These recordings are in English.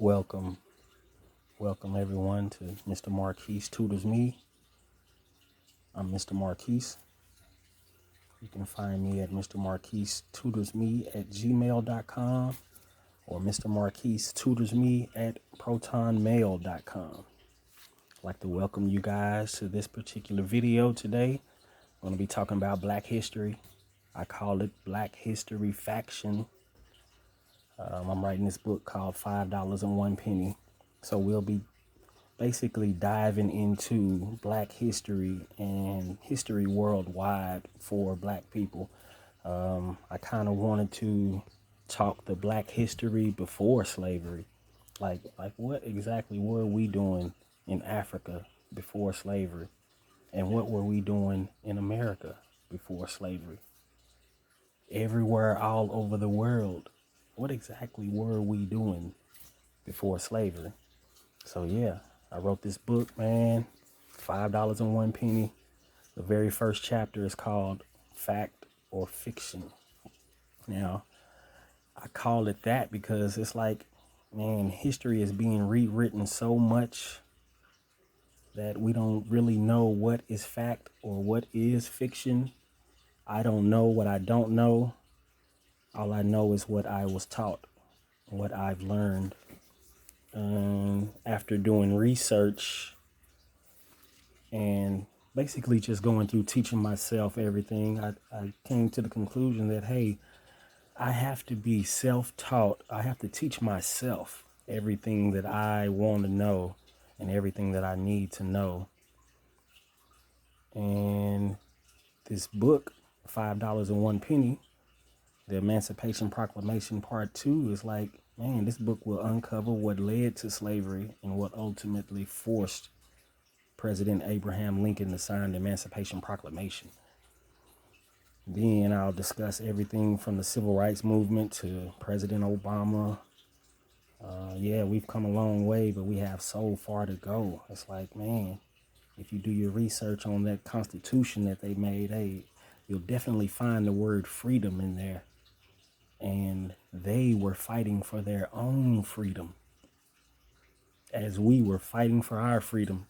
Welcome, welcome everyone to Mr. Marquise Tutors Me. I'm Mr. Marquise. You can find me at Mr. Marquise Tutors Me at gmail.com or Mr. Marquise Tutors Me at protonmail.com. I'd like to welcome you guys to this particular video today. I'm going to be talking about Black history. I call it Black History Faction. I'm writing this book called $5.01. So we'll be basically diving into Black history and history worldwide for Black people. I kind of wanted to talk the Black history before slavery. Like what exactly were we doing in Africa before slavery? And what were we doing in America before slavery? Everywhere, all over the world, what exactly were we doing before slavery? So yeah, I wrote this book, man, $5.01. The very first chapter is called Fact or Fiction. Now, I call it that because it's like, man, history is being rewritten so much that we don't really know what is fact or what is fiction. I don't know what I don't know. All I know is what I was taught, what I've learned. After doing research and basically just going through teaching myself everything, I came to the conclusion that, hey, I have to be self-taught. I have to teach myself everything that I want to know and everything that I need to know. And this book, $5.01, the Emancipation Proclamation Part 2, is like, man, this book will uncover what led to slavery and what ultimately forced President Abraham Lincoln to sign the Emancipation Proclamation. Then I'll discuss everything from the Civil Rights Movement to President Obama. Yeah, we've come a long way, but we have so far to go. It's like, man, if you do your research on that Constitution that they made, hey, you'll definitely find the word freedom in there. And they were fighting for their own freedom as we were fighting for our freedom.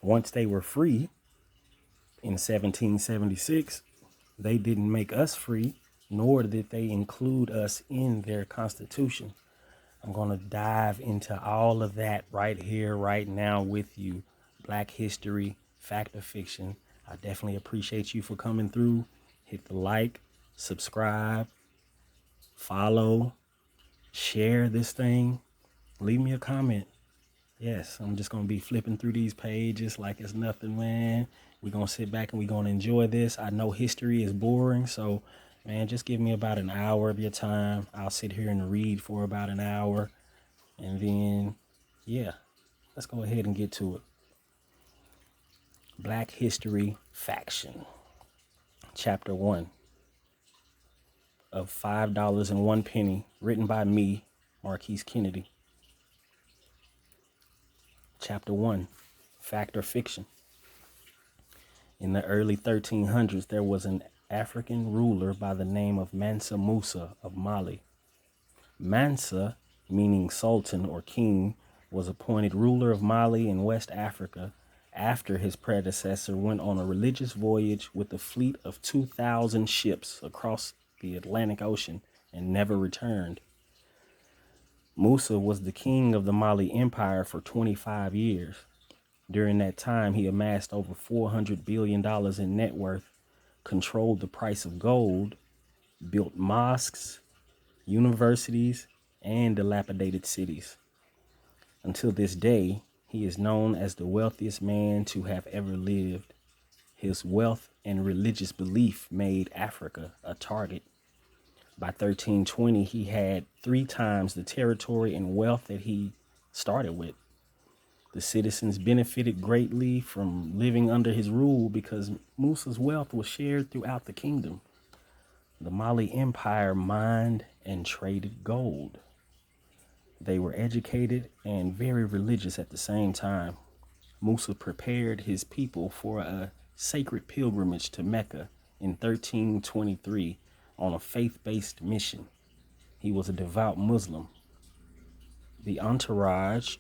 Once they were free in 1776, they didn't make us free, nor did they include us in their Constitution. I'm going to dive into all of that right here, right now with you. Black history, fact or fiction. I definitely appreciate you for coming through. Hit the like, subscribe, follow, share this thing, leave me a comment. Yes, I'm just going to be flipping through these pages like it's nothing, man. We're going to sit back and we're going to enjoy this. I know history is boring, so, man, just give me about an hour of your time. I'll sit here and read for about an hour. And then, yeah, let's go ahead and get to it. Black History Faction. Chapter 1 of $5.01, written by me, Marquise Kennedy. Chapter 1, Fact or Fiction. In the early 1300s, there was an African ruler by the name of Mansa Musa of Mali. Mansa, meaning sultan or king, was appointed ruler of Mali in West Africa after his predecessor went on a religious voyage with a fleet of 2,000 ships across the Atlantic Ocean and never returned. Musa was the king of the Mali Empire for 25 years. During that time, he amassed over $400 billion in net worth, controlled the price of gold, built mosques, universities, and dilapidated cities. Until this day, he is known as the wealthiest man to have ever lived. His wealth and religious belief made Africa a target. By 1320, he had 3 times the territory and wealth that he started with. The citizens benefited greatly from living under his rule because Musa's wealth was shared throughout the kingdom. The Mali Empire mined and traded gold. They were educated and very religious at the same time. Musa prepared his people for a sacred pilgrimage to Mecca in 1323 on a faith-based mission. He was a devout Muslim. The entourage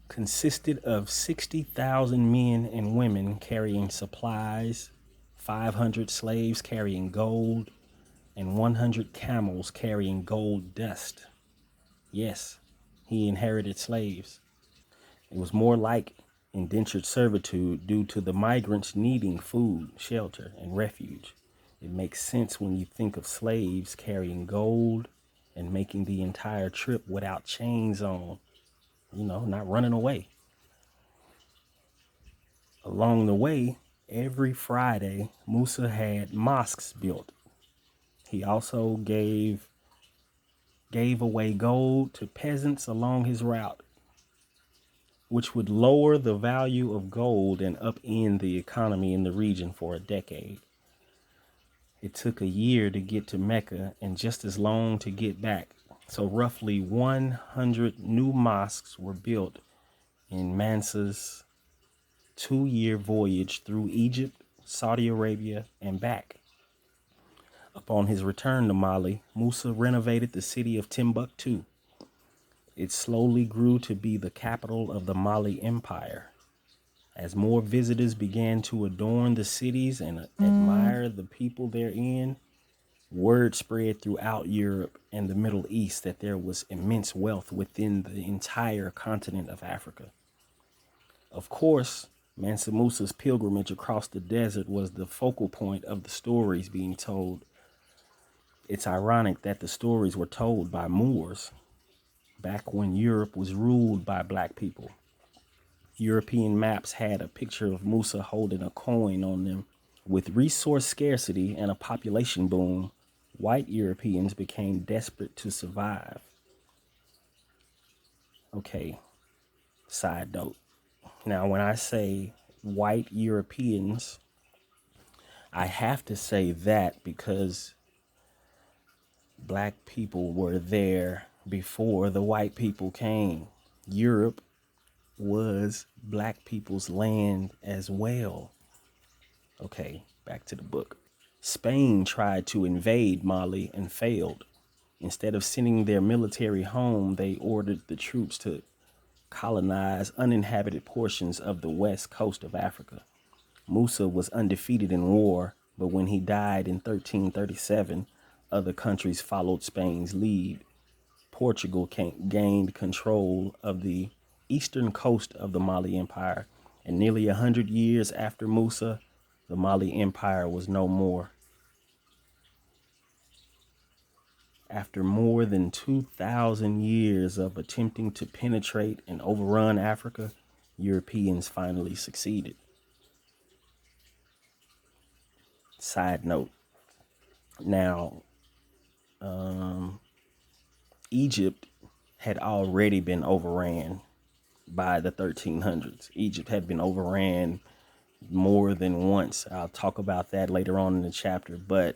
consisted of 60,000 men and women carrying supplies, 500 slaves carrying gold, and 100 camels carrying gold dust. Yes, he inherited slaves. It was more like indentured servitude due to the migrants needing food, shelter, and refuge. It makes sense when you think of slaves carrying gold and making the entire trip without chains on, not running away. Along the way, every Friday, Musa had mosques built. He also gave away gold to peasants along his route, which would lower the value of gold and upend the economy in the region for a decade. It took a year to get to Mecca and just as long to get back. So roughly 100 new mosques were built in Mansa's 2-year voyage through Egypt, Saudi Arabia, and back. Upon his return to Mali, Musa renovated the city of Timbuktu. It slowly grew to be the capital of the Mali Empire. As more visitors began to adorn the cities and admire the people therein, word spread throughout Europe and the Middle East that there was immense wealth within the entire continent of Africa. Of course, Mansa Musa's pilgrimage across the desert was the focal point of the stories being told. It's ironic that the stories were told by Moors back when Europe was ruled by black people. European maps had a picture of Musa holding a coin on them. With resource scarcity and a population boom, white Europeans became desperate to survive. Okay, side note. Now, when I say white Europeans, I have to say that because black people were there before the white people came. Europe was black people's land as well. Okay, back to the book. Spain tried to invade Mali and failed. Instead of sending their military home, they ordered the troops to colonize uninhabited portions of the west coast of Africa. Musa was undefeated in war, but when he died in 1337, other countries followed Spain's lead. Portugal gained control of the eastern coast of the Mali Empire, and nearly 100 years after Musa, the Mali Empire was no more. After more than 2,000 years of attempting to penetrate and overrun Africa, Europeans finally succeeded. Side note. Now, Egypt had already been overran by the 1300s. Egypt had been overran more than once. I'll talk about that later on in the chapter, but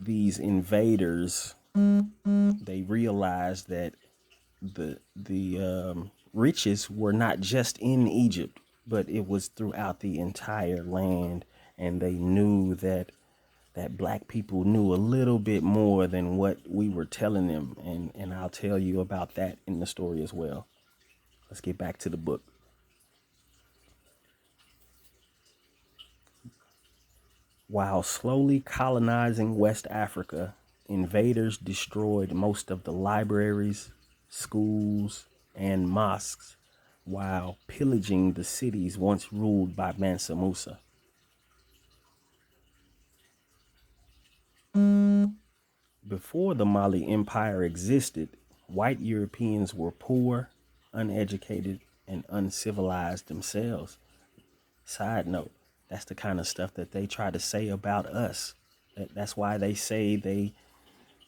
these invaders, they realized that the riches were not just in Egypt, but it was throughout the entire land, and they knew that black people knew a little bit more than what we were telling them, and I'll tell you about that in the story as well. Let's get back to the book. While slowly colonizing West Africa, invaders destroyed most of the libraries, schools, and mosques while pillaging the cities once ruled by Mansa Musa. Before the Mali Empire existed, white Europeans were poor, uneducated, and uncivilized themselves. Side note, that's the kind of stuff that they try to say about us. That's why they say they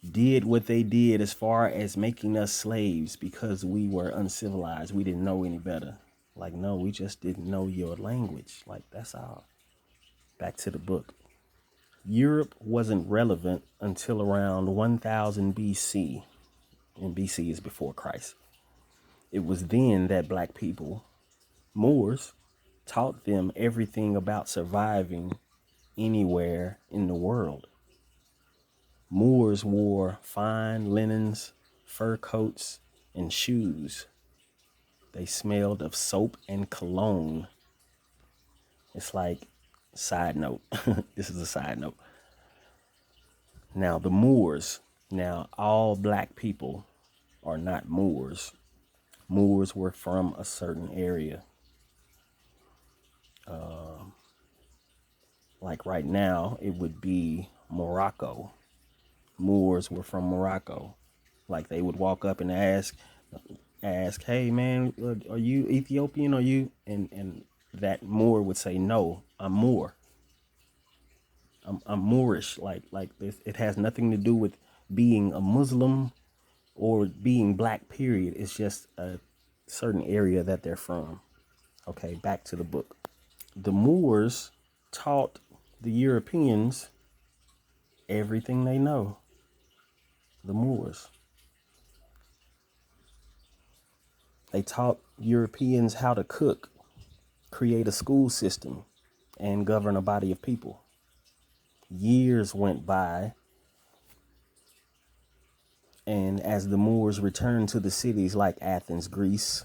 did what they did as far as making us slaves, because we were uncivilized. We didn't know any better. Like, no, we just didn't know your language. Like, that's all. Back to the book. Europe wasn't relevant until around 1000 BC, and BC is before Christ. It was then that black people, Moors, taught them everything about surviving anywhere in the world. Moors wore fine linens, fur coats, and shoes. They smelled of soap and cologne. It's like, side note, this is a side note. Now, the Moors, now all black people are not Moors. Moors were from a certain area. Like right now, it would be Morocco. Moors were from Morocco. Like they would walk up and ask, hey man, are you Ethiopian? Are you? And that Moor would say, no, I'm Moor. I'm Moorish. Like this, it has nothing to do with being a Muslim or being black, period. It's just a certain area that they're from. Okay, back to the book. The Moors taught the Europeans everything they know. The Moors. They taught Europeans how to cook, create a school system, and govern a body of people. Years went by, and as the Moors returned to the cities like Athens, Greece,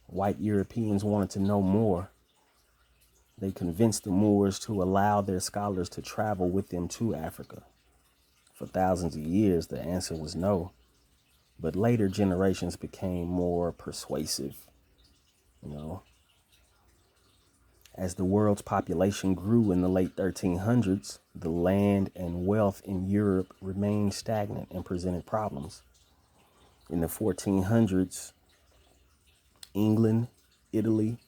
white Europeans wanted to know more. They convinced the Moors to allow their scholars to travel with them to Africa. For thousands of years, the answer was no. But later generations became more persuasive, you know. As the world's population grew in the late 1300s, the land and wealth in Europe remained stagnant and presented problems. In the 1400s, England, Italy,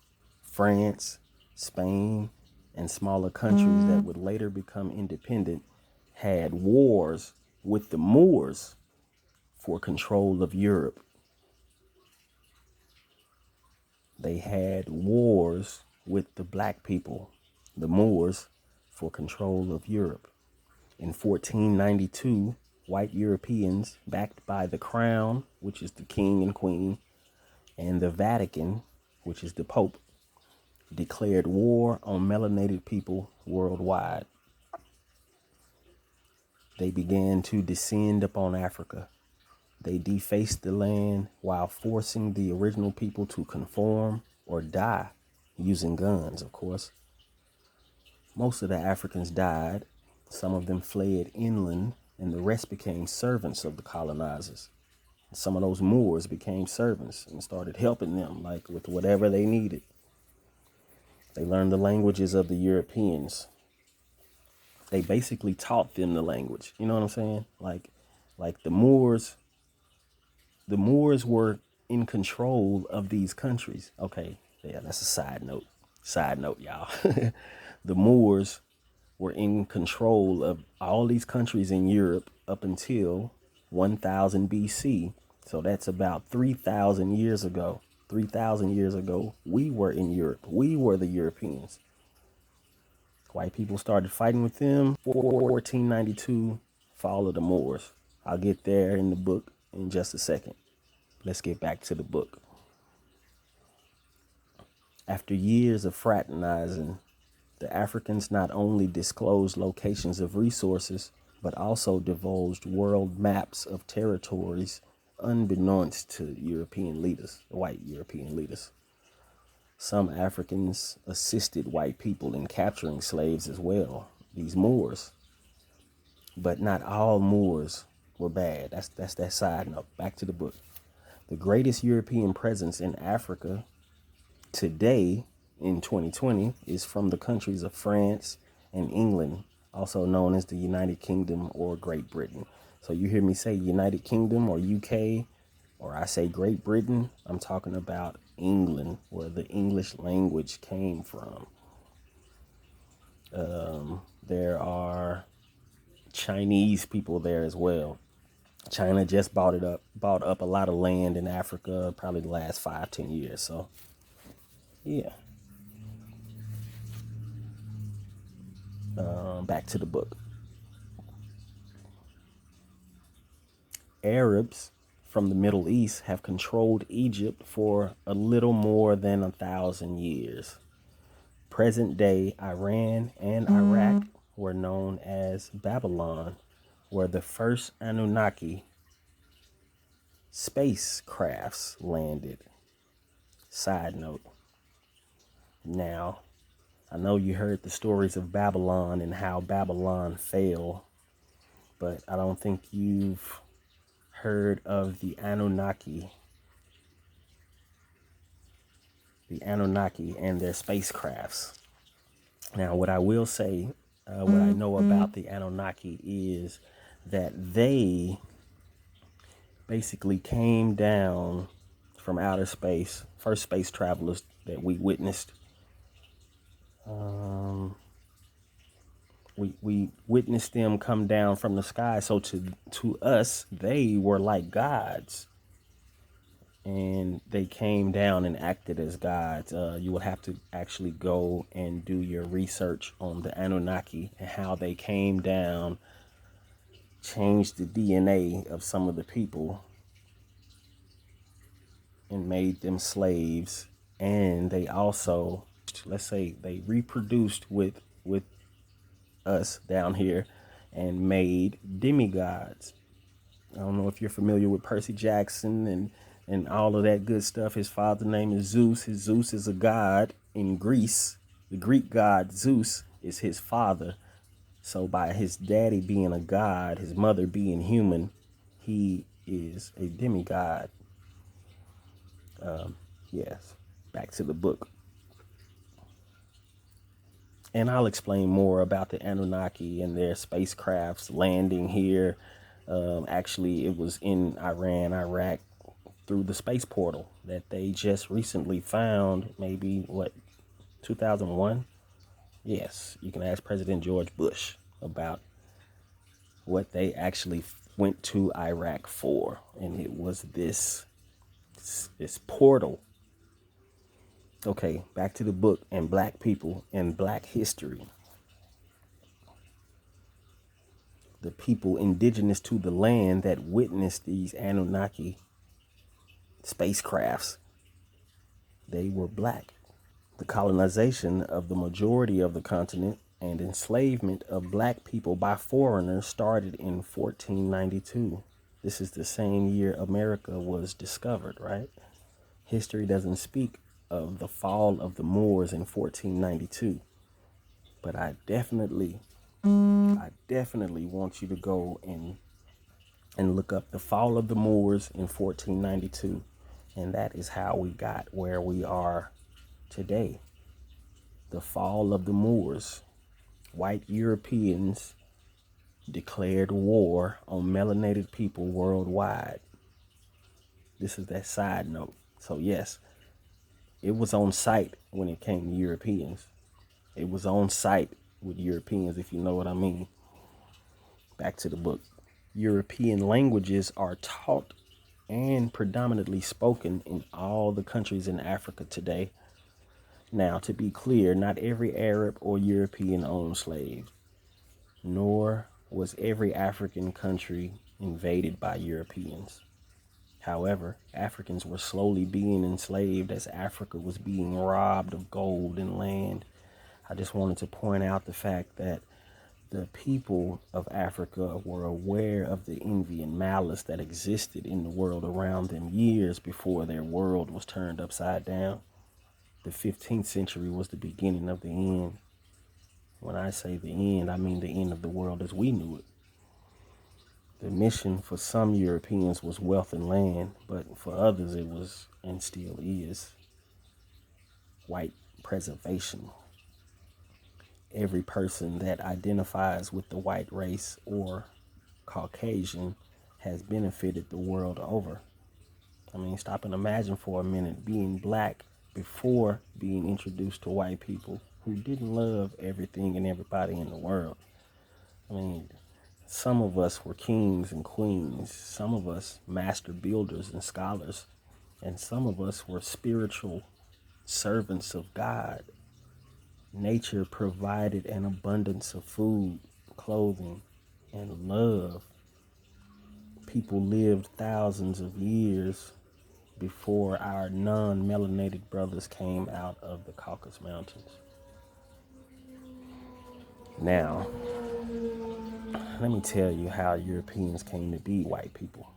France, Spain, and smaller countries that would later become independent had wars with the Moors for control of Europe. They had wars with the black people, the Moors, for control of Europe. In 1492, white Europeans, backed by the crown, which is the king and queen, and the Vatican, which is the Pope, declared war on melanated people worldwide. They began to descend upon Africa. They defaced the land while forcing the original people to conform or die, using guns, of course. Most of the Africans died. Some of them fled inland, and the rest became servants of the colonizers. Some of those Moors became servants and started helping them, like with whatever they needed. They learned the languages of the Europeans. They basically taught them the language. You know what I'm saying? Like the Moors were in control of these countries. Okay, yeah, that's a side note. Side note, y'all. The Moors were in control of all these countries in Europe up until 1000 BC. So that's about 3,000 years ago. 3,000 years ago, we were in Europe. We were the Europeans. White people started fighting with them. 1492, fall of the Moors. I'll get there in the book in just a second. Let's get back to the book. After years of fraternizing, the Africans not only disclosed locations of resources, but also divulged world maps of territories unbeknownst to European leaders, white European leaders. Some Africans assisted white people in capturing slaves as well, these Moors. But not all Moors were bad. That's that side note. Back to the book. The greatest European presence in Africa today in 2020 is from the countries of France and England, also known as the United Kingdom or Great Britain. So you hear me say United Kingdom or UK, or I say Great Britain, I'm talking about England, where the English language came from. There are Chinese people there as well. China just bought up a lot of land in Africa, probably the last 5-10 years. So, yeah. Back to the book. Arabs from the Middle East have controlled Egypt for a little more than 1,000 years. Present-day Iran and Iraq were known as Babylon where the first Anunnaki spacecrafts landed. Side note. Now, I know you heard the stories of Babylon and how Babylon fell, but I don't think you've heard of the Anunnaki and their spacecrafts. Now, what I will say, what I know about the Anunnaki is that they basically came down from outer space, first space travelers that we witnessed. We witnessed them come down from the sky. So to us, they were like gods. And they came down and acted as gods. You will have to actually go and do your research on the Anunnaki and how they came down, changed the DNA of some of the people, and made them slaves. And they also, let's say, they reproduced with us down here and made demigods. I don't know if you're familiar with Percy Jackson and all of that good stuff. His father's name is Zeus. Zeus is a god in Greece. The Greek god Zeus is his father. So by his daddy being a god, his mother being human, he is a demigod. Yes, back to the book. And I'll explain more about the Anunnaki and their spacecrafts landing here. Actually, it was in Iraq, through the space portal that they just recently found, maybe, 2001? Yes, you can ask President George Bush about what they actually went to Iraq for. And it was this portal. Okay, back to the book and black people and black history. The people indigenous to the land that witnessed these Anunnaki spacecrafts, they were black. The colonization of the majority of the continent and enslavement of black people by foreigners started in 1492. This is the same year America was discovered, right? History doesn't speak of the fall of the Moors in 1492. But I definitely want you to go and look up the fall of the Moors in 1492. And that is how we got where we are today. The fall of the Moors. White Europeans declared war on melanated people worldwide. This is that side note. So yes, it was on site when it came to Europeans. It was on site with Europeans, if you know what I mean. Back to the book. European languages are taught and predominantly spoken in all the countries in Africa today. Now, to be clear, not every Arab or European owned slaves, nor was every African country invaded by Europeans. However, Africans were slowly being enslaved as Africa was being robbed of gold and land. I just wanted to point out the fact that the people of Africa were aware of the envy and malice that existed in the world around them years before their world was turned upside down. The 15th century was the beginning of the end. When I say the end, I mean the end of the world as we knew it. The mission for some Europeans was wealth and land, but for others it was, and still is, white preservation. Every person that identifies with the white race or Caucasian has benefited the world over. I mean, stop and imagine for a minute being black before being introduced to white people who didn't love everything and everybody in the world. I mean, some of us were kings and queens, some of us master builders and scholars, and some of us were spiritual servants of God. Nature provided an abundance of food, clothing, and love. People lived thousands of years before our non-melanated brothers came out of the Caucasus Mountains. Now, Let me tell you how Europeans came to be white people.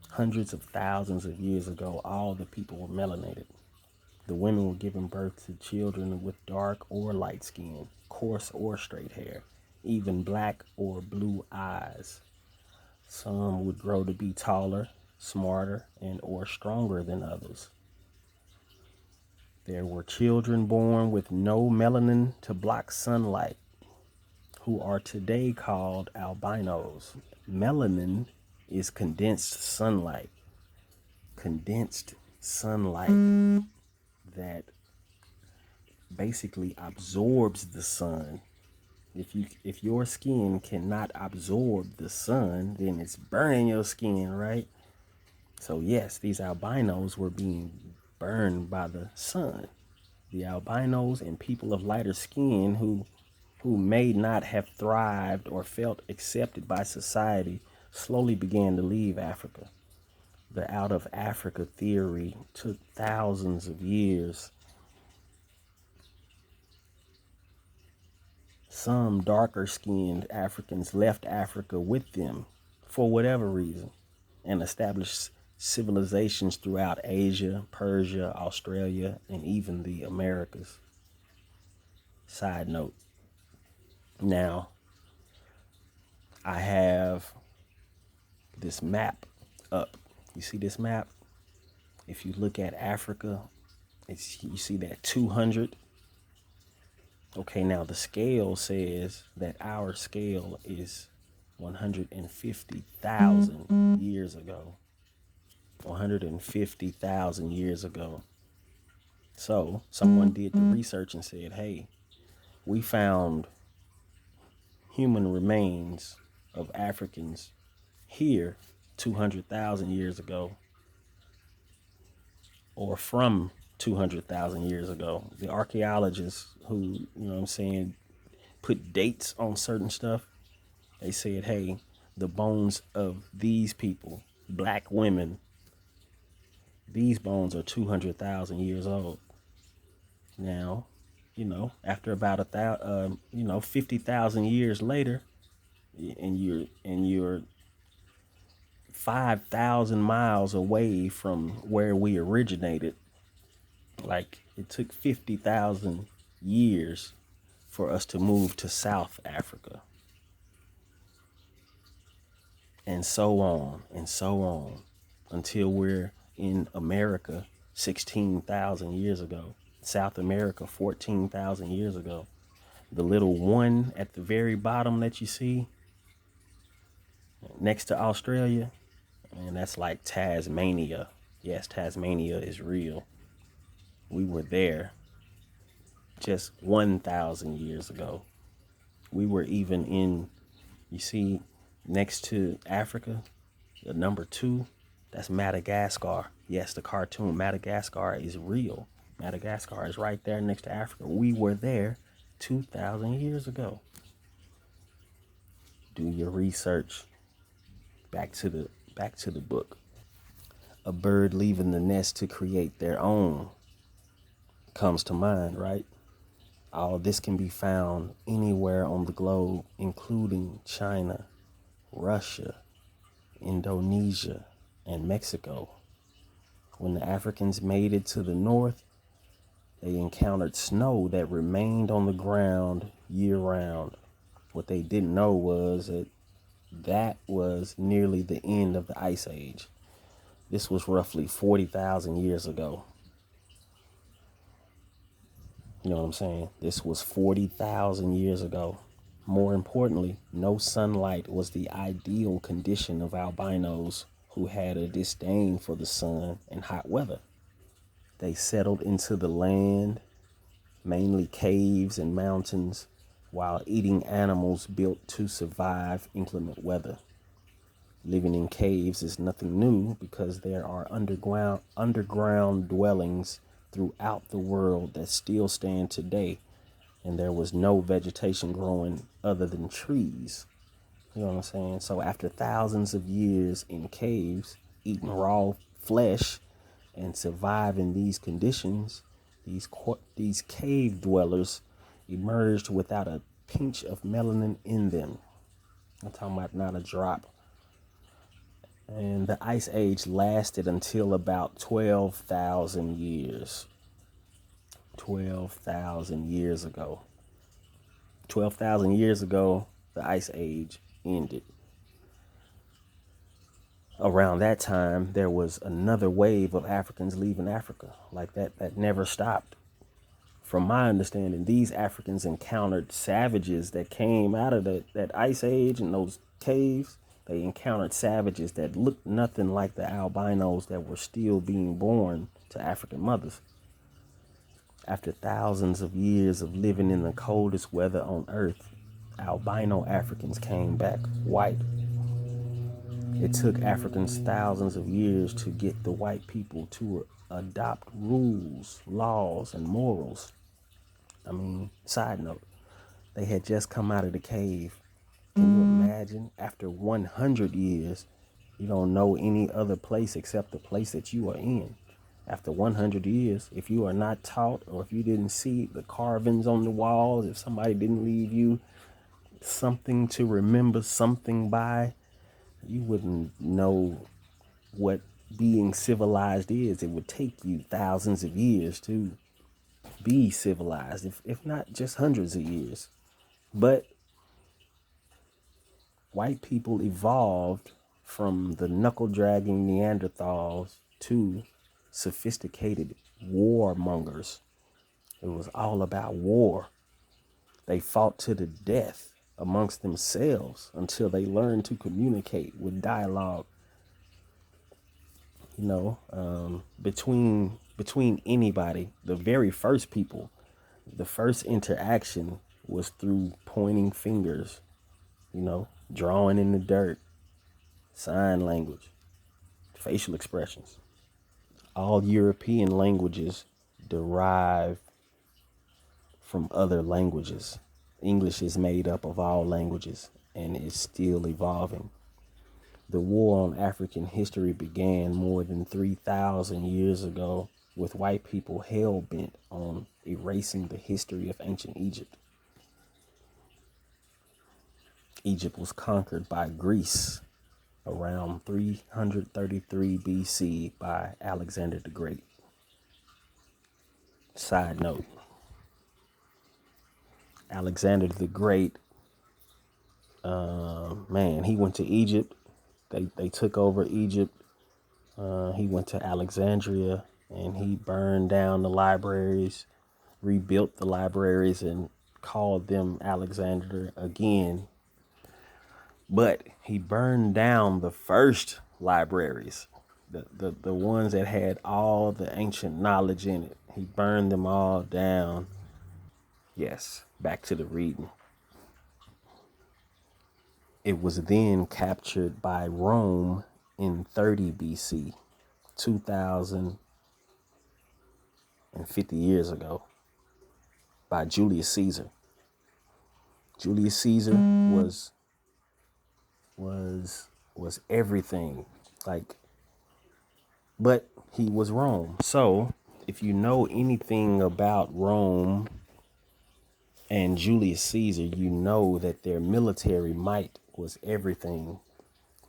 Hundreds of thousands of years ago, all the people were melanated. The women were giving birth to children with dark or light skin, coarse or straight hair, even black or blue eyes. Some would grow to be taller, smarter, and or stronger than others. There were children born with no melanin to block sunlight, who are today called albinos. Melanin is condensed sunlight. Condensed sunlight that basically absorbs the sun. If your skin cannot absorb the sun, then it's burning your skin, right? So yes, these albinos were being burned by the sun. The albinos and people of lighter skin who may not have thrived or felt accepted by society slowly began to leave Africa. The out of Africa theory took thousands of years. Some darker skinned Africans left Africa with them for whatever reason and established civilizations throughout Asia, Persia, Australia, and even the Americas. Side note. Now, I have this map up. You see this map? If you look at Africa, you see that 200. Okay, now the scale says that our scale is 150,000 years ago. 150,000 years ago. So someone did the research and said, hey, we found human remains of Africans here 200,000 years ago, or from 200,000 years ago. The archaeologists who, put dates on certain stuff, they said, hey, the bones of these people, black women, these bones are 200,000 years old. Now, after about 50,000 years later, and you're 5,000 miles away from where we originated. Like, it took 50,000 years for us to move to South Africa. And so on, until we're in America 16,000 years ago. South America 14,000 years ago. The little one at the very bottom that you see next to Australia, and that's like Tasmania. Yes, Tasmania is real. We were there just 1,000 years ago. We were even in, you see, next to Africa, the number 2, that's Madagascar. Yes, the cartoon Madagascar is real. Madagascar is right there next to Africa. We were there 2,000 years ago. Do your research. Back to the book. A bird leaving the nest to create their own comes to mind, right? All this can be found anywhere on the globe, including China, Russia, Indonesia, and Mexico. When the Africans made it to the north, they encountered snow that remained on the ground year-round. What they didn't know was that was nearly the end of the Ice Age. This was roughly 40,000 years ago. You know what I'm saying? This was 40,000 years ago. More importantly, no sunlight was the ideal condition of albinos who had a disdain for the sun and hot weather. They settled into the land, mainly caves and mountains, while eating animals built to survive inclement weather. Living in caves is nothing new because there are underground dwellings throughout the world that still stand today, and there was no vegetation growing other than trees. You know what I'm saying? So after thousands of years in caves, eating raw flesh and surviving these conditions, these cave dwellers emerged without a pinch of melanin in them. I'm talking about not a drop. And the Ice Age lasted until about 12,000 years. 12,000 years ago. 12,000 years ago, the Ice Age ended. Around that time, there was another wave of Africans leaving Africa. Like that never stopped. From my understanding, these Africans encountered savages that came out of that Ice Age and those caves. They encountered savages that looked nothing like the albinos that were still being born to African mothers. After thousands of years of living in the coldest weather on Earth, albino Africans came back white. It took Africans thousands of years to get the white people to adopt rules, laws, and morals. I mean, side note, they had just come out of the cave. Can you imagine? After 100 years, you don't know any other place except the place that you are in. After 100 years, if you are not taught or if you didn't see the carvings on the walls, if somebody didn't leave you something to remember something by, you wouldn't know what being civilized is. It would take you thousands of years to be civilized, if not just hundreds of years. But white people evolved from the knuckle-dragging Neanderthals to sophisticated warmongers. It was all about war. They fought to the death amongst themselves until they learned to communicate with dialogue. You know, between anybody, the very first people, the first interaction was through pointing fingers, you know, drawing in the dirt, sign language, facial expressions. All European languages derive from other languages. English is made up of all languages and is still evolving. The war on African history began more than 3,000 years ago with white people hell-bent on erasing the history of ancient Egypt. Egypt was conquered by Greece around 333 BC by Alexander the Great. Side note, Alexander the Great, he went to Egypt. They took over Egypt. He went to Alexandria and he burned down the libraries, rebuilt the libraries, and called them Alexander again. But he burned down the first libraries, the ones that had all the ancient knowledge in it. He burned them all down. Yes, back to the reading. It was then captured by Rome in 30 BC, 2,050 years ago, by Julius Caesar. Julius Caesar was everything, but he was Rome. So if you know anything about Rome and Julius Caesar, you know that their military might was everything.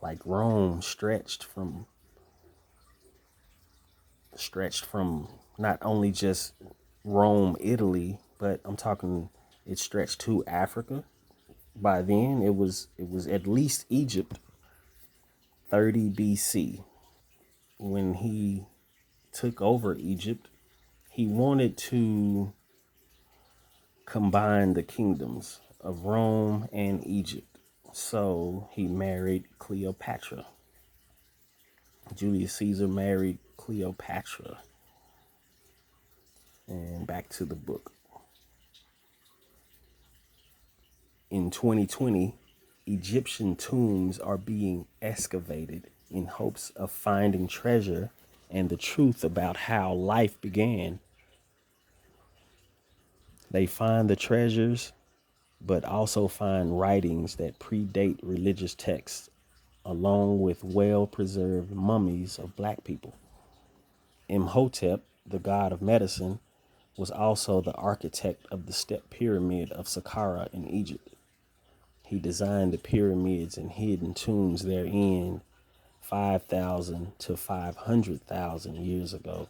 Like Rome stretched from not only just Rome, Italy, but I'm talking it stretched to Africa. By then it was at least Egypt. 30 BC, when he took over Egypt, he wanted to combine the kingdoms of Rome and Egypt. So he married Cleopatra. Julius Caesar married Cleopatra. And back to the book. In 2020, Egyptian tombs are being excavated in hopes of finding treasure and the truth about how life began. They find the treasures, but also find writings that predate religious texts, along with well-preserved mummies of black people. Imhotep, the god of medicine, was also the architect of the step pyramid of Saqqara in Egypt. He designed the pyramids and hidden tombs therein 5,000 to 500,000 years ago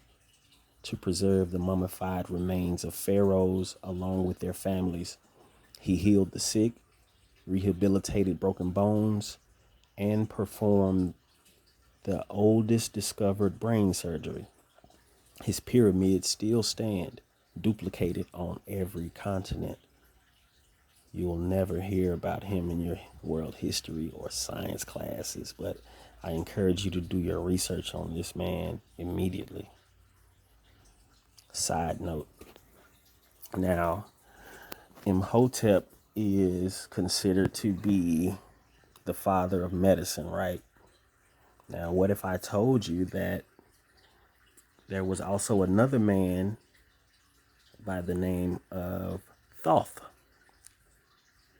to preserve the mummified remains of pharaohs along with their families. He healed the sick, rehabilitated broken bones, and performed the oldest discovered brain surgery. His pyramids still stand, duplicated on every continent. You will never hear about him in your world history or science classes, but I encourage you to do your research on this man immediately. Side note. Now, Imhotep is considered to be the father of medicine, right? Now, what if I told you that there was also another man by the name of Thoth?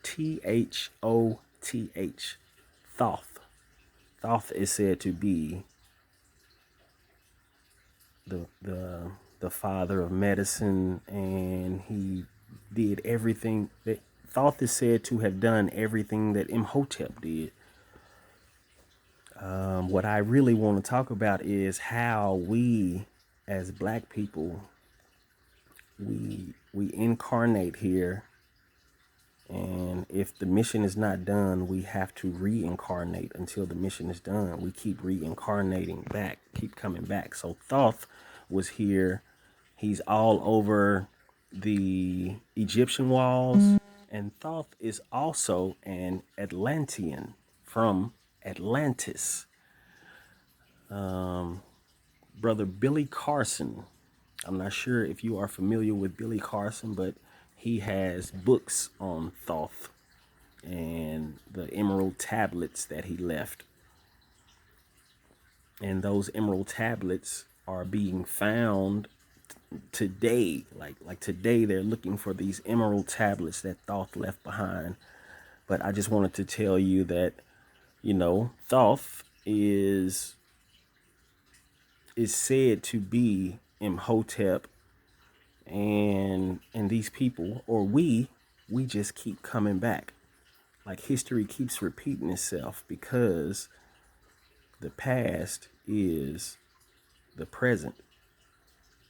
Thoth. Thoth. Thoth is said to be the father of medicine, and he did everything that Thoth is said to have done everything that Imhotep did. What I really want to talk about is how we, as Black people, we incarnate here, and if the mission is not done, we have to reincarnate until the mission is done. We keep reincarnating back, keep coming back. So Thoth was here. He's all over the Egyptian walls, and Thoth is also an Atlantean from Atlantis. Brother Billy Carson. I'm not sure if you are familiar with Billy Carson, but he has books on Thoth and the emerald tablets that he left. And those emerald tablets are being found today. Like today, they're looking for these emerald tablets that Thoth left behind. But I just wanted to tell you that, Thoth is said to be Imhotep, and these people, or we just keep coming back. Like history keeps repeating itself because the past is the present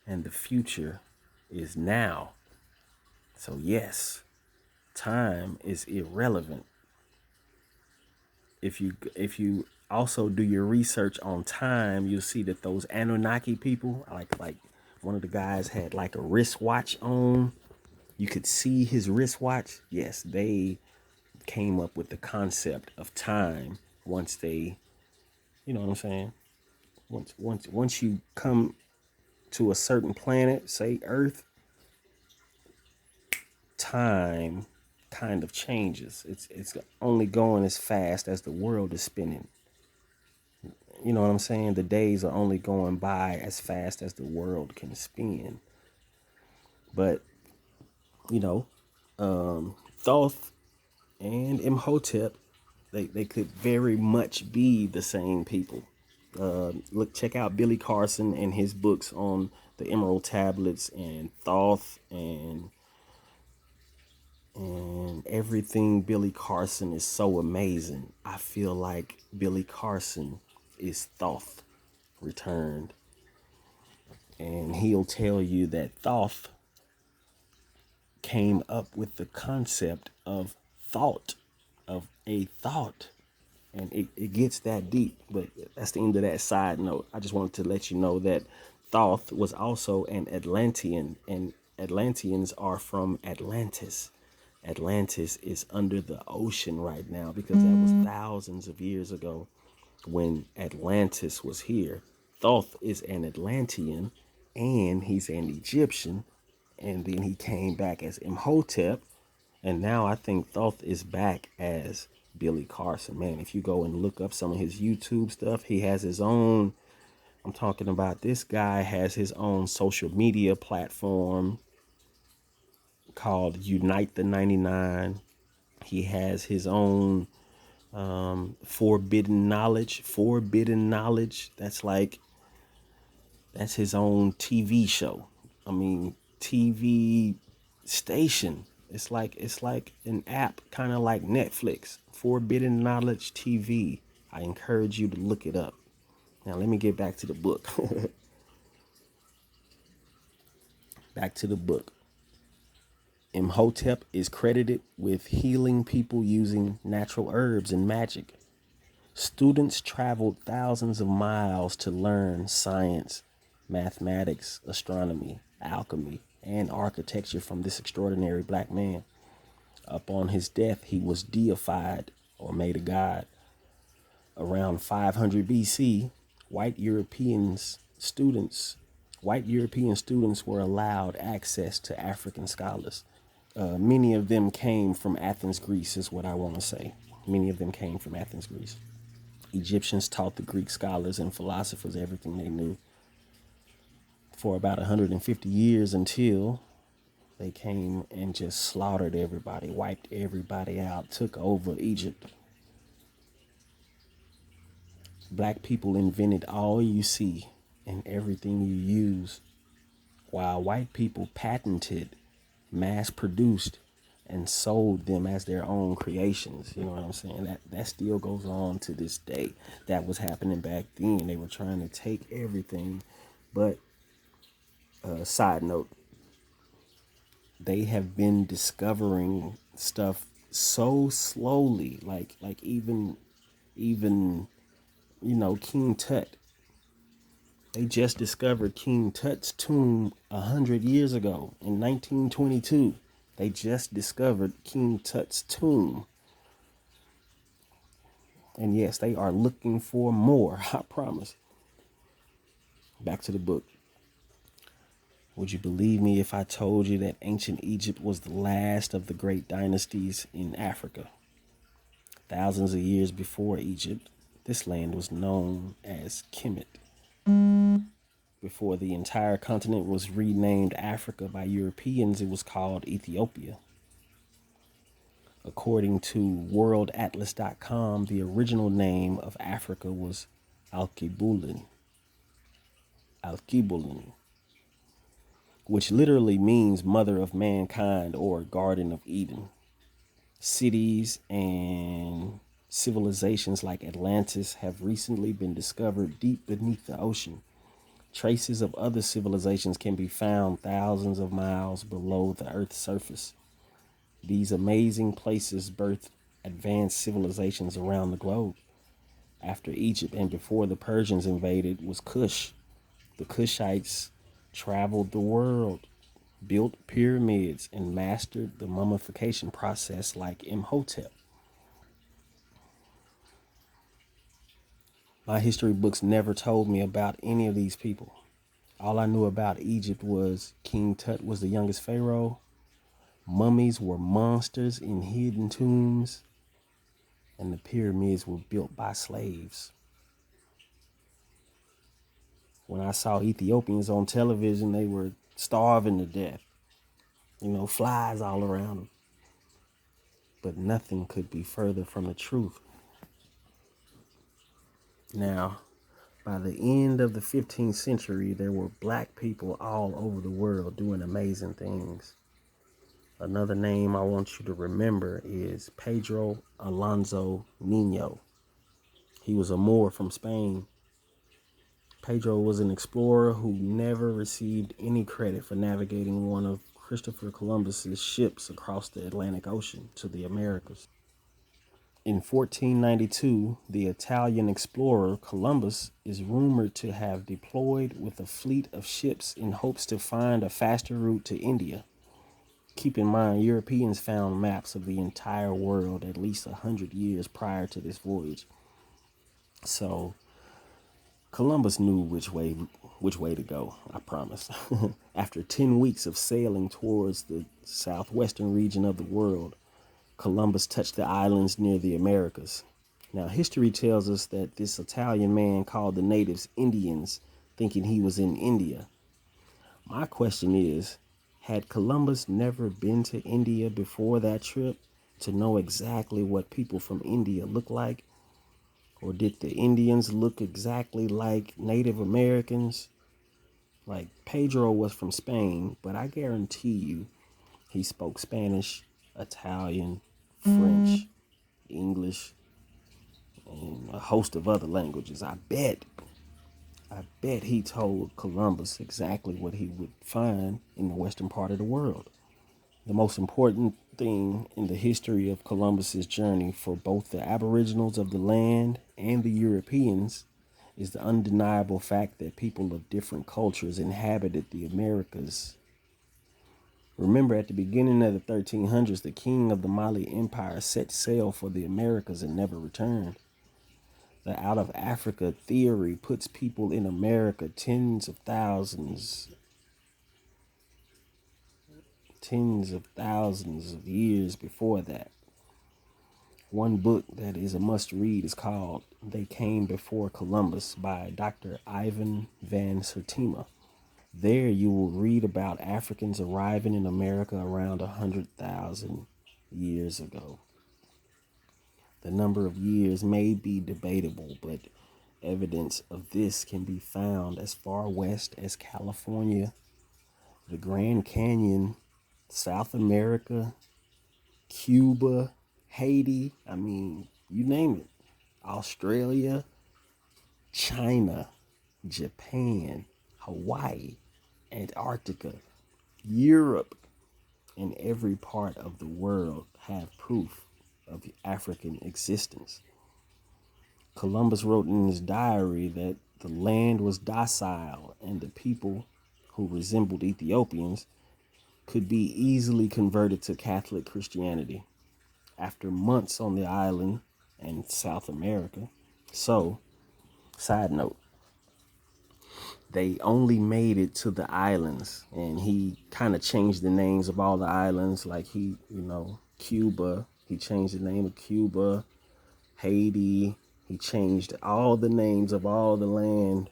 and the future is now. So yes, time is irrelevant. If you also do your research on time, you'll see that those Anunnaki people, like one of the guys had like a wristwatch on. You could see his wristwatch. Yes, they came up with the concept of time once they, you know what I'm saying? Once you come to a certain planet, say Earth, time kind of changes. It's only going as fast as the world is spinning. You know what I'm saying? The days are only going by as fast as the world can spin. But, Thoth and Imhotep, they could very much be the same people. Check out Billy Carson and his books on the Emerald Tablets and Thoth and everything. Billy Carson is so amazing. I feel like Billy Carson is Thoth returned. And he'll tell you that Thoth came up with the concept of thought, of a thought. And it gets that deep, but that's the end of that side note. I just wanted to let you know that Thoth was also an Atlantean, and Atlanteans are from Atlantis. Atlantis is under the ocean right now because that was thousands of years ago when Atlantis was here. Thoth is an Atlantean, and he's an Egyptian, and then he came back as Imhotep, and now I think Thoth is back as Billy Carson. Man, if you go and look up some of his YouTube stuff, he has his own, I'm talking about, this guy has his own social media platform called Unite the 99. He has his own Forbidden Knowledge. That's his own TV show. I mean, TV station. It's like an app, kind of like Netflix, Forbidden Knowledge TV. I encourage you to look it up. Now let me get back to the book. Back to the book. Imhotep is credited with healing people using natural herbs and magic. Students traveled thousands of miles to learn science, mathematics, astronomy, alchemy, and architecture from this extraordinary black man. Upon his death, he was deified or made a god. Around 500 BC, white European students were allowed access to African scholars. Many of them came from Athens, Greece, is what I want to say. Many of them came from Athens, Greece. Egyptians taught the Greek scholars and philosophers everything they knew for about 150 years until they came and just slaughtered everybody, wiped everybody out, took over Egypt. Black people invented all you see and everything you use, while white people patented, mass produced, and sold them as their own creations. You know what I'm saying? That still goes on to this day. That was happening back then. They were trying to take everything. But side note, they have been discovering stuff so slowly, like even King Tut. They just discovered King Tut's tomb 100 years ago in 1922. They just discovered King Tut's tomb. And yes, they are looking for more, I promise. Back to the book. Would you believe me if I told you that ancient Egypt was the last of the great dynasties in Africa? Thousands of years before Egypt, this land was known as Kemet. Before the entire continent was renamed Africa by Europeans, it was called Ethiopia. According to worldatlas.com, the original name of Africa was Alkebulan, which literally means mother of mankind or Garden of Eden. Cities and civilizations like Atlantis have recently been discovered deep beneath the ocean. Traces of other civilizations can be found thousands of miles below the Earth's surface. These amazing places birthed advanced civilizations around the globe. After Egypt and before the Persians invaded was Kush. The Kushites traveled the world, built pyramids, and mastered the mummification process like Imhotep. My history books never told me about any of these people. All I knew about Egypt was King Tut was the youngest pharaoh. Mummies were monsters in hidden tombs, and the pyramids were built by slaves. When I saw Ethiopians on television, they were starving to death. Flies all around them. But nothing could be further from the truth. Now, by the end of the 15th century, there were black people all over the world doing amazing things. Another name I want you to remember is Pedro Alonso Nino. He was a Moor from Spain. Pedro was an explorer who never received any credit for navigating one of Christopher Columbus's ships across the Atlantic Ocean to the Americas. In 1492, the Italian explorer Columbus is rumored to have deployed with a fleet of ships in hopes to find a faster route to India. Keep in mind, Europeans found maps of the entire world at least 100 years prior to this voyage. So Columbus knew which way to go, I promise. After 10 weeks of sailing towards the southwestern region of the world, Columbus touched the islands near the Americas. Now, history tells us that this Italian man called the natives Indians, thinking he was in India. My question is, had Columbus never been to India before that trip to know exactly what people from India look like? Or did the Indians look exactly like Native Americans? Like, Pedro was from Spain, but I guarantee you he spoke Spanish Italian, French, English, and a host of other languages. I bet he told Columbus exactly what he would find in the western part of the world. The most important thing in the history of Columbus's journey for both the Aboriginals of the land and the Europeans is the undeniable fact that people of different cultures inhabited the Americas. Remember, at the beginning of the 1300s, the king of the Mali Empire set sail for the Americas and never returned. The out of Africa theory puts people in America tens of thousands of years before that. One book that is a must read is called They Came Before Columbus by Dr. Ivan Van Sertima. There you will read about Africans arriving in America around 100,000 years ago. The number of years may be debatable, but evidence of this can be found as far west as California, the Grand Canyon, South America, Cuba, Haiti, you name it, Australia, China, Japan, Hawaii, Antarctica, Europe, and every part of the world have proof of African existence. Columbus wrote in his diary that the land was docile and the people, who resembled Ethiopians, could be easily converted to Catholic Christianity. After months on the island and South America. So, side note, they only made it to the islands, and he kind of changed the names of all the islands. Like Cuba, he changed the name of Cuba, Haiti, he changed all the names of all the land.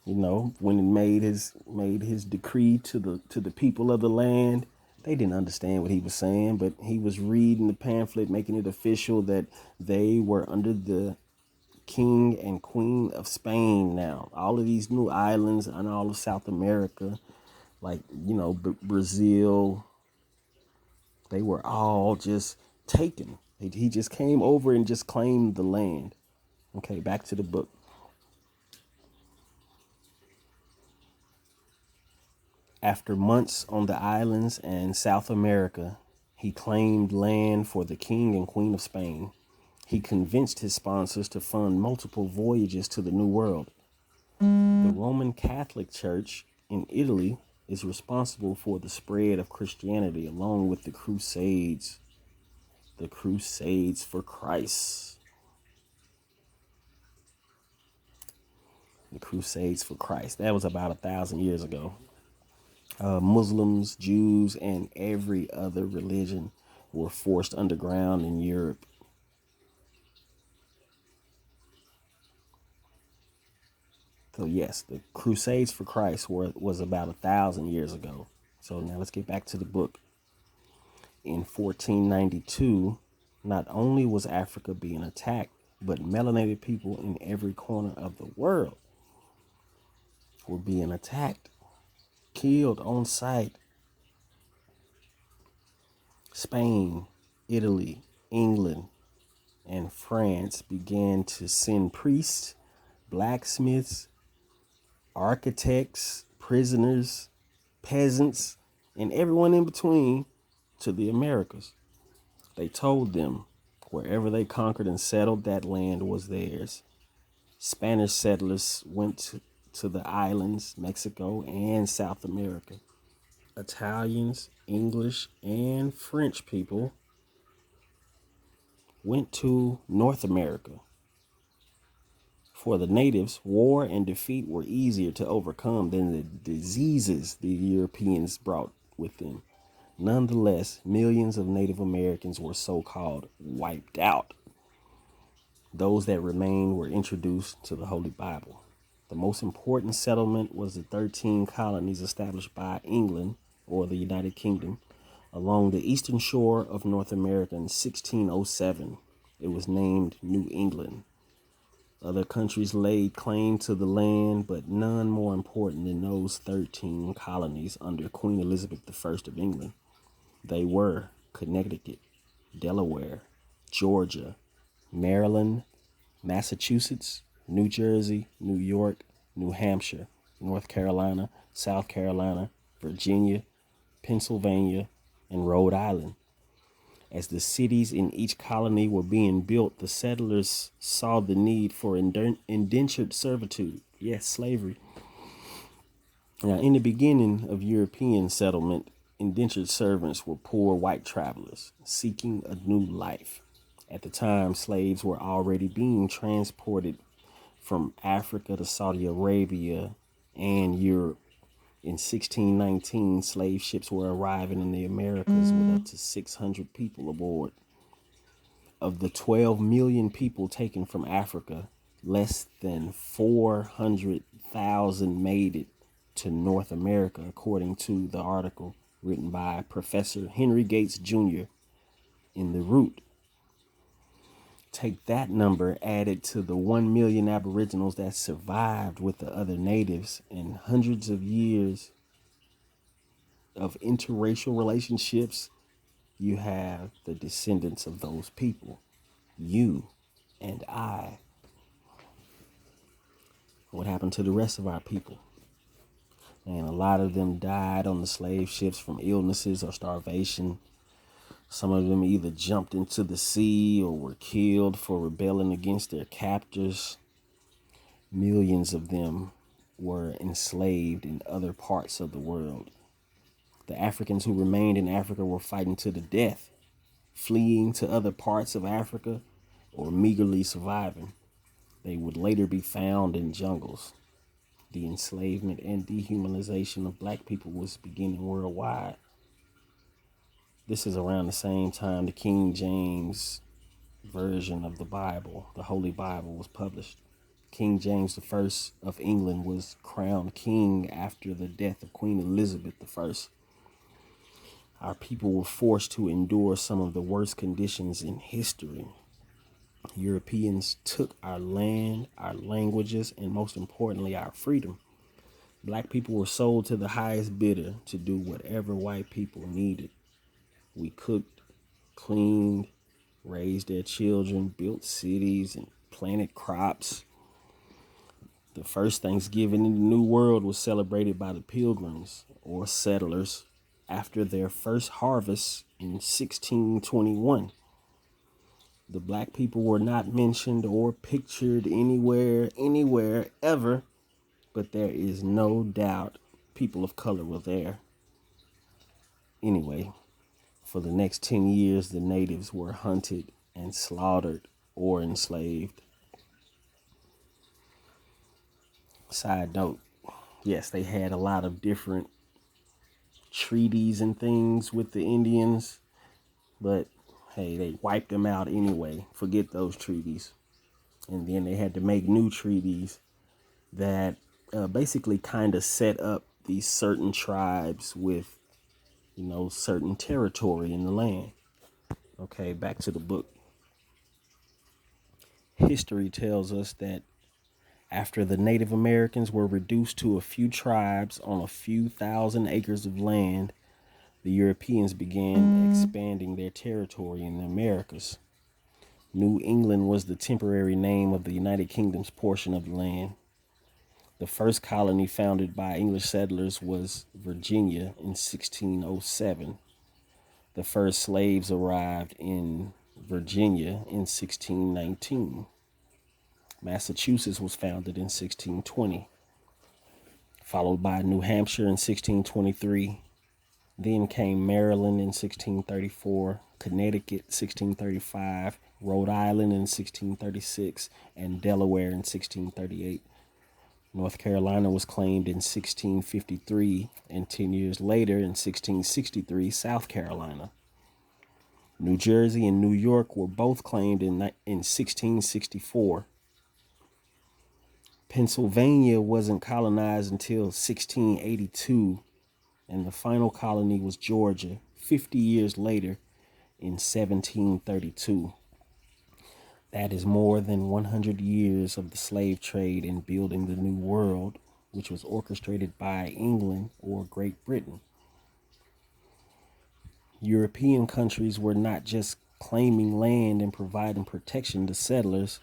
When he made his decree to the people of the land, they didn't understand what he was saying, but he was reading the pamphlet, making it official that they were under the king and queen of Spain now. All of these new islands and all of South America, like, Brazil, they were all just taken. He just came over and just claimed the land. Okay, back to the book. After months on the islands and South America, he claimed land for the king and queen of Spain. He convinced his sponsors to fund multiple voyages to the New World. The Roman Catholic Church in Italy is responsible for the spread of Christianity along with the Crusades. The Crusades for Christ. The Crusades for Christ. That was about 1,000 years ago. Muslims, Jews, and every other religion were forced underground in Europe. So yes, the Crusades for Christ was about 1,000 years ago. So now let's get back to the book. In 1492, not only was Africa being attacked, but melanated people in every corner of the world were being attacked, killed on sight. Spain, Italy, England, and France began to send priests, blacksmiths, architects, prisoners, peasants, and everyone in between to the Americas. They told them wherever they conquered and settled, that land was theirs. Spanish settlers went to the islands, Mexico, and South America. Italians, English, and French people went to North America. For the natives, war and defeat were easier to overcome than the diseases the Europeans brought with them. Nonetheless, millions of Native Americans were so-called wiped out. Those that remained were introduced to the Holy Bible. The most important settlement was the 13 colonies established by England, or the United Kingdom, along the eastern shore of North America in 1607. It was named New England. Other countries laid claim to the land, but none more important than those 13 colonies under Queen Elizabeth I of England. They were Connecticut, Delaware, Georgia, Maryland, Massachusetts, New Jersey, New York, New Hampshire, North Carolina, South Carolina, Virginia, Pennsylvania, and Rhode Island. As the cities in each colony were being built, the settlers saw the need for indentured servitude, yes, slavery. Now, in the beginning of European settlement, indentured servants were poor white travelers seeking a new life. At the time, slaves were already being transported from Africa to Saudi Arabia and Europe. In 1619, slave ships were arriving in the Americas with up to 600 people aboard. Of the 12 million people taken from Africa, less than 400,000 made it to North America, according to the article written by Professor Henry Gates Jr. in The Root. Take that number added to the 1 million Aboriginals that survived with the other natives and hundreds of years of interracial relationships, you have the descendants of those people, you and I. What happened to the rest of our people? And a lot of them died on the slave ships from illnesses or starvation. Some of them either jumped into the sea or were killed for rebelling against their captors. Millions of them were enslaved in other parts of the world. The Africans who remained in Africa were fighting to the death, fleeing to other parts of Africa, or meagerly surviving. They would later be found in jungles. The enslavement and dehumanization of black people was beginning worldwide. This is around the same time the King James version of the Bible, the Holy Bible, was published. King James I of England was crowned king after the death of Queen Elizabeth I. Our people were forced to endure some of the worst conditions in history. Europeans took our land, our languages, and most importantly, our freedom. Black people were sold to the highest bidder to do whatever white people needed. We cooked, cleaned, raised their children, built cities, and planted crops. The first Thanksgiving in the New World was celebrated by the Pilgrims, or settlers, after their first harvest in 1621. The black people were not mentioned or pictured anywhere, ever, but there is no doubt people of color were there. Anyway, for the next 10 years, the natives were hunted and slaughtered or enslaved. Side note, yes, they had a lot of different treaties and things with the Indians, but hey, they wiped them out anyway. Forget those treaties. And then they had to make new treaties that basically kind of set up these certain tribes with, certain territory in the land. Okay, back to the book. History tells us that after the Native Americans were reduced to a few tribes on a few thousand acres of land, the Europeans began expanding their territory in the Americas. New England was the temporary name of the United Kingdom's portion of the land. The first colony founded by English settlers was Virginia in 1607. The first slaves arrived in Virginia in 1619. Massachusetts was founded in 1620, followed by New Hampshire in 1623. Then came Maryland in 1634, Connecticut 1635, Rhode Island in 1636, and Delaware in 1638. North Carolina was claimed in 1653, and 10 years later, in 1663, South Carolina. New Jersey and New York were both claimed in 1664. Pennsylvania wasn't colonized until 1682, and the final colony was Georgia 50 years later in 1732. That is more than 100 years of the slave trade in building the New World, which was orchestrated by England or Great Britain. European countries were not just claiming land and providing protection to settlers,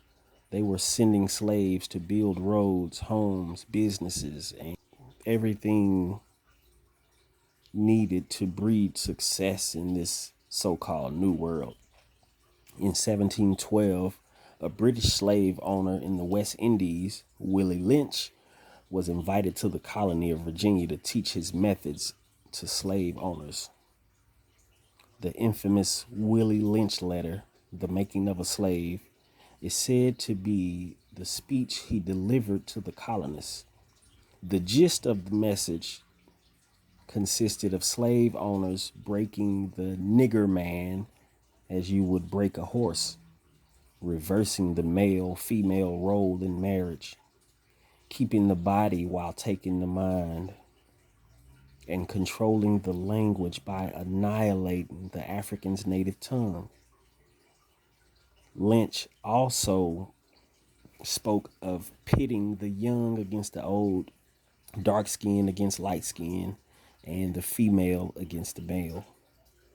they were sending slaves to build roads, homes, businesses, and everything needed to breed success in this so-called New World. In 1712, a British slave owner in the West Indies, Willy Lynch, was invited to the colony of Virginia to teach his methods to slave owners. The infamous Willy Lynch letter, The Making of a Slave, is said to be the speech he delivered to the colonists. The gist of the message consisted of slave owners breaking the nigger man as you would break a horse, reversing the male-female role in marriage, keeping the body while taking the mind, and controlling the language by annihilating the African's native tongue. Lynch also spoke of pitting the young against the old, dark skin against light skin, and the female against the male.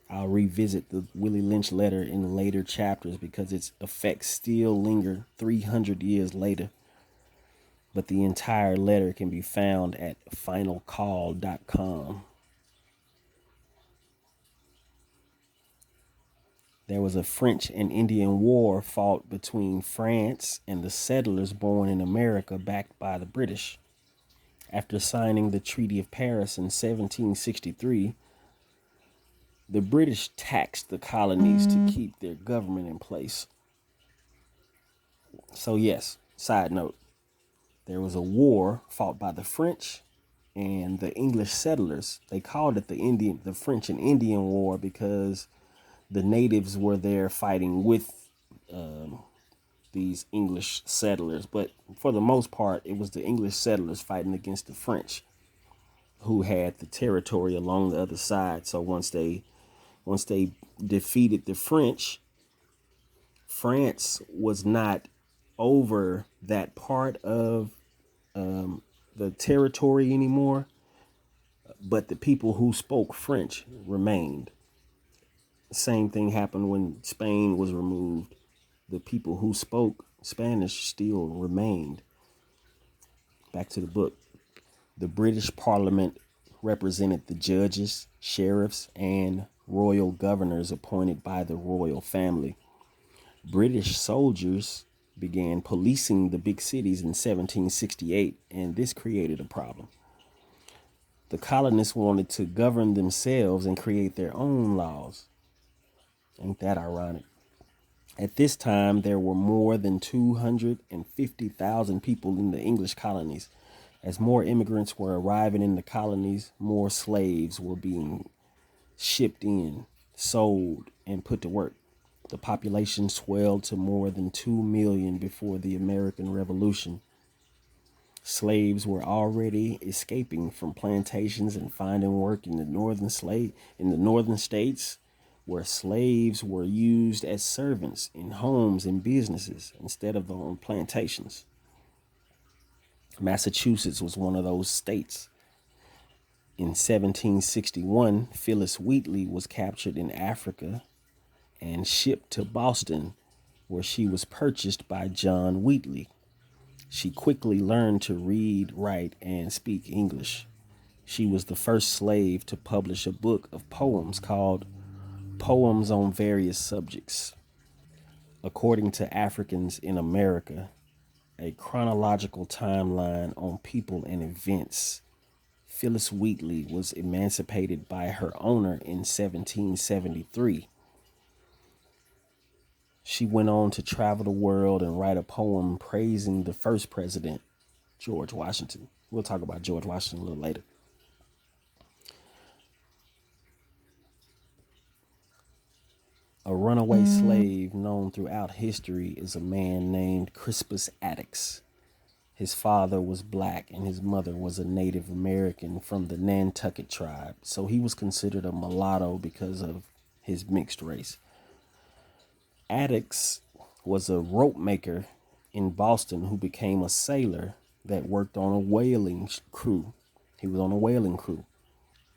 I'll revisit the Willy Lynch letter in later chapters because its effects still linger 300 years later. But the entire letter can be found at finalcall.com. There was a French and Indian war fought between France and the settlers born in America backed by the British. After signing the Treaty of Paris in 1763, the British taxed the colonies to keep their government in place. So yes, side note, there was a war fought by the French and the English settlers. They called it the French and Indian War because the natives were there fighting with these English settlers. But for the most part, it was the English settlers fighting against the French, who had the territory along the other side. So once they defeated the French, France was not over that part of the territory anymore, but the people who spoke French remained. Same thing happened when Spain was removed. The people who spoke Spanish still remained. Back to the book. The British Parliament represented the judges, sheriffs, and royal governors appointed by the royal family. British soldiers began policing the big cities in 1768, and this created a problem. The colonists wanted to govern themselves and create their own laws. Ain't that ironic? At this time, there were more than 250,000 people in the English colonies. As more immigrants were arriving in the colonies, more slaves were being shipped in, sold, and put to work. The population swelled to more than 2 million before the American Revolution. Slaves were already escaping from plantations and finding work in the northern states, where slaves were used as servants in homes and businesses instead of on plantations. Massachusetts was one of those states. In 1761, Phyllis Wheatley was captured in Africa and shipped to Boston, where she was purchased by John Wheatley. She quickly learned to read, write, and speak English. She was the first slave to publish a book of poems called Poems on Various Subjects. According to Africans in America, a chronological timeline on people and events, Phyllis Wheatley was emancipated by her owner in 1773. She went on to travel the world and write a poem praising the first president, George Washington. We'll talk about George Washington a little later. A runaway slave known throughout history is a man named Crispus Attucks. His father was black and his mother was a Native American from the Nantucket tribe, so he was considered a mulatto because of his mixed race. Attucks was a rope maker in Boston who became a sailor that worked on a whaling crew. He was on a whaling crew.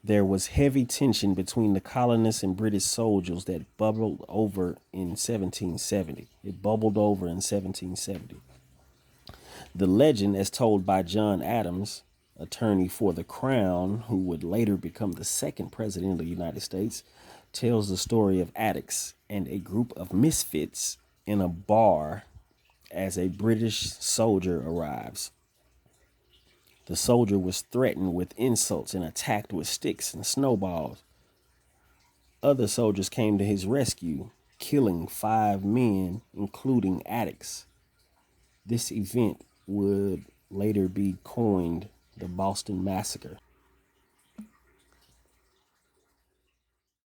There was heavy tension between the colonists and British soldiers that bubbled over in 1770. It bubbled over in 1770. The legend, as told by John Adams, attorney for the Crown, who would later become the second president of the United States, tells the story of addicts and a group of misfits in a bar as a British soldier arrives. The soldier was threatened with insults and attacked with sticks and snowballs. Other soldiers came to his rescue, killing 5 men, including addicts. This event would later be coined the Boston Massacre.